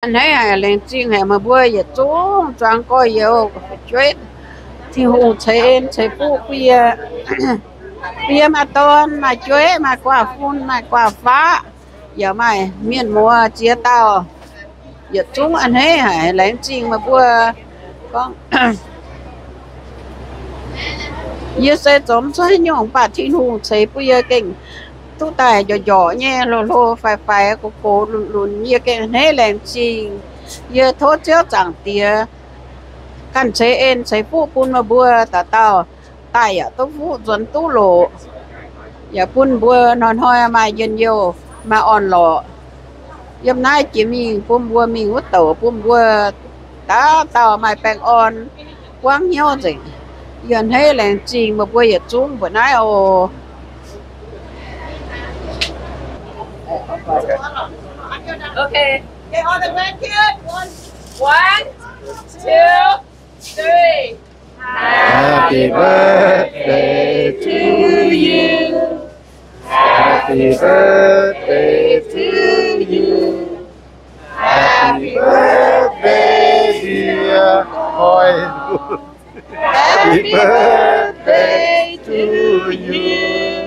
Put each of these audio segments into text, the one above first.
anh ấy lên chiên hè mà bữa giờ chú choang coi nhiều chuyện thì hù chế phụ bia bia mà tôn mà chuối mà quả phun mà quả phá giờ mày miền mùa chia tao giờ chúng anh ấy lên chiên mà bữa con giờ sẽ giống sai nhung bà thì hù chế bia kinh tu tài nhỏ nhẹ lô phải cô lùn như cái này lên chiên giờ thốt chéo chẳng tía căn chế en chế phụ phun mà bữa tao tài tôi phụ dần tu lộ giờ phun bữa non hoi mà dân nhiều mà on lọ yếm nay chỉ mình phun bữa mình hút tàu phun bữa tao mà bèn on quăng nhau gì giờ hay là chỉ mà bữa giờ chúng bữa nay ồ. Okay. Okay, on the grandkid. One, two, three. Happy birthday to you. Happy birthday to you. Happy birthday, dear boy. Happy birthday to you.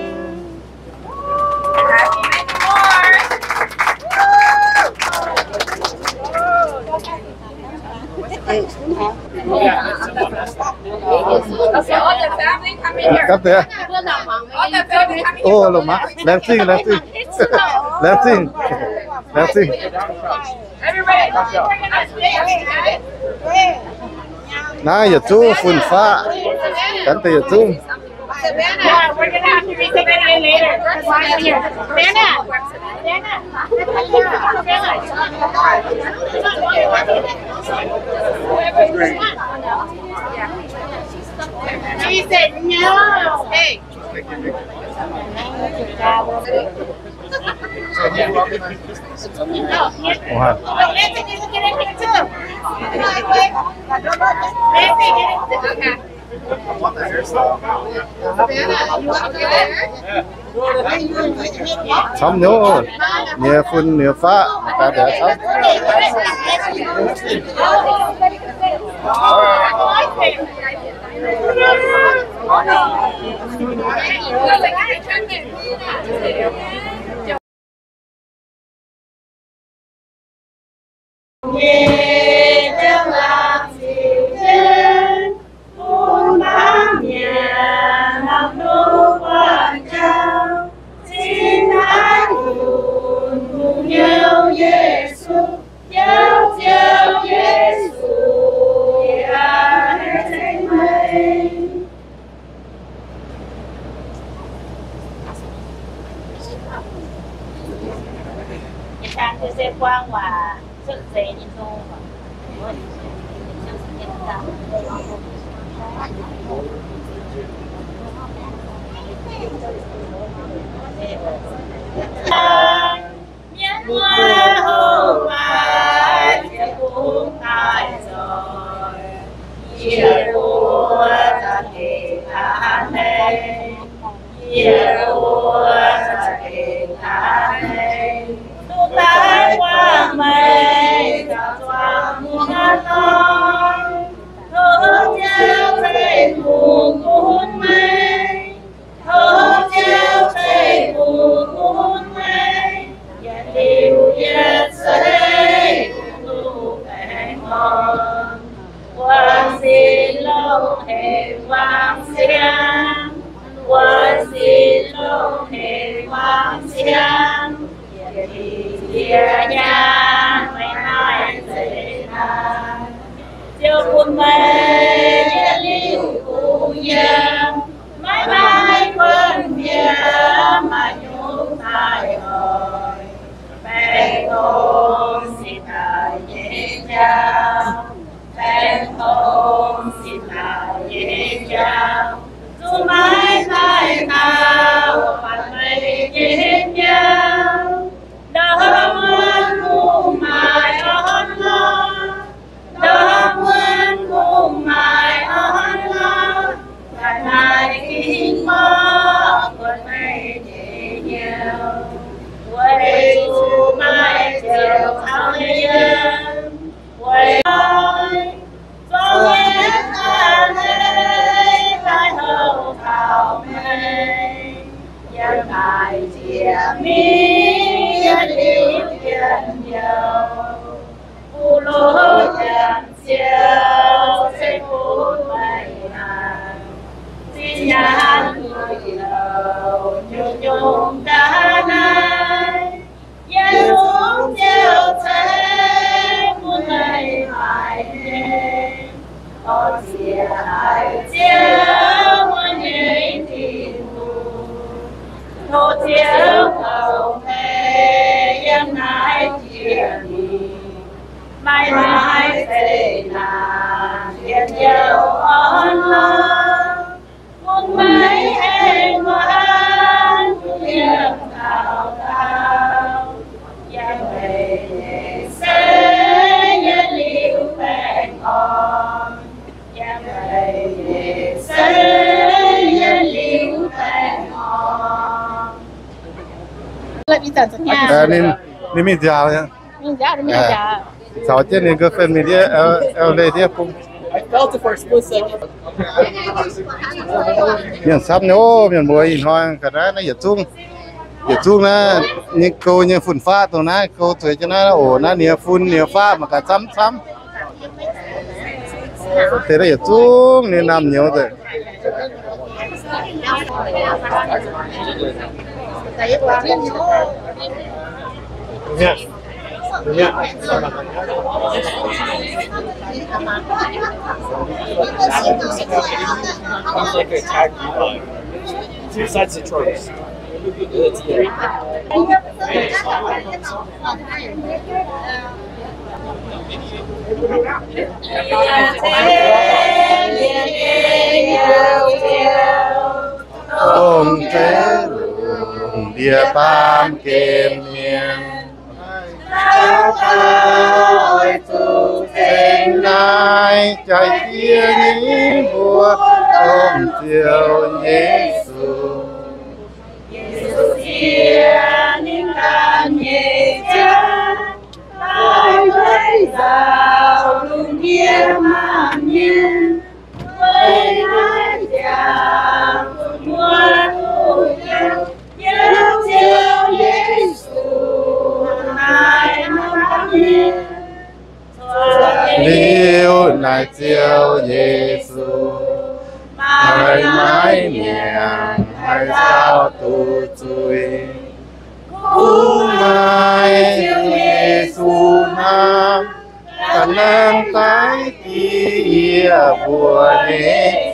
Okay, all the family come in here. Cắt tía. All the family come in Ô, here. lồng má. Lem xinh. Everybody. Nãy giờ chú phun pha. Cắn tía chú. Yeah, we're gonna have to reconvene later. She said no. Hey. Wow. Nancy needs to get in here too. Nancy, get in. Okay. Xong nhớ. Nhẹ phun nhẹ pha. Ta để xong. Trang thế giới quang và sự dễ nhìn vô và miễn hoa hồng mai cũng tại rồi chia lúa ra thì an này chia lúa ra thì an này ta qua mây ta qua muôn non thơ treo trên buồn cuốn mây thơ treo trên buồn cuốn mây và điều nhất sẽ tu cảnh ngon quan xin lâu hề vang xiang quan xin lâu hề vang xiang Địa nhà mày hai dễ nan chiều buồn mây lưu cùng nhau mãi mãi quên nhớ mà nhung tai hỏi bèn ôm xin lại nhẹ nhàng bèn ôm xin lại nhẹ nhàng dù mãi mãi nào phạt mây nhẹ nhàng đã quên cùng mãi ơn lo đã quên cùng mãi ơn lo và ngày khi mơ còn mây nhẹ nhàng quay dù mai chiều thao nhớ hài chia mi liễu nhân dầu u lô chẳng siêu sẽ phút mây hàng xin nhắn người đầu nhung nhung đã nay yên xuống chiều thế muôn ngày hải đêm có chia hai chia muôn những tình thô chiếu cầu thề em nái chia đi mãi mãi sẽ là thiên yêu ôn lo một mấy em ngoan tiếng thao thao em về sẽ nhân liễu bền on em về sẽ nhân liễu bền on lại đi tận nhà nên mình giàu nha mình ra đi mình ra sáu trên nên girlfriend mình đi LA đi cũng I felt it for a split second. miền sắp nữa miền muối hoang cả đó nó giờ chung na những câu như phun phaตัวนะcâu tuổi cho nó ổ nó nhiều phun nhiều pha mà cả chấm thế là giờ chung nên làm nhiều rồi It's like a tag two sides of choice. ôm thế địa bàn kềm miền ôi tu sinh nay chạy kia ní vua ôm chiều Giêsu những đàn nhẹ cha ai với giàu luôn kia mà nhiên với hai già muôn nhớ chiều Giêsu nay năm nhiên liêu này chiều Giêsu mãi mãi miệng hay sao tu chui mai chiều Giêsu nam cả nâng tái kia vua đế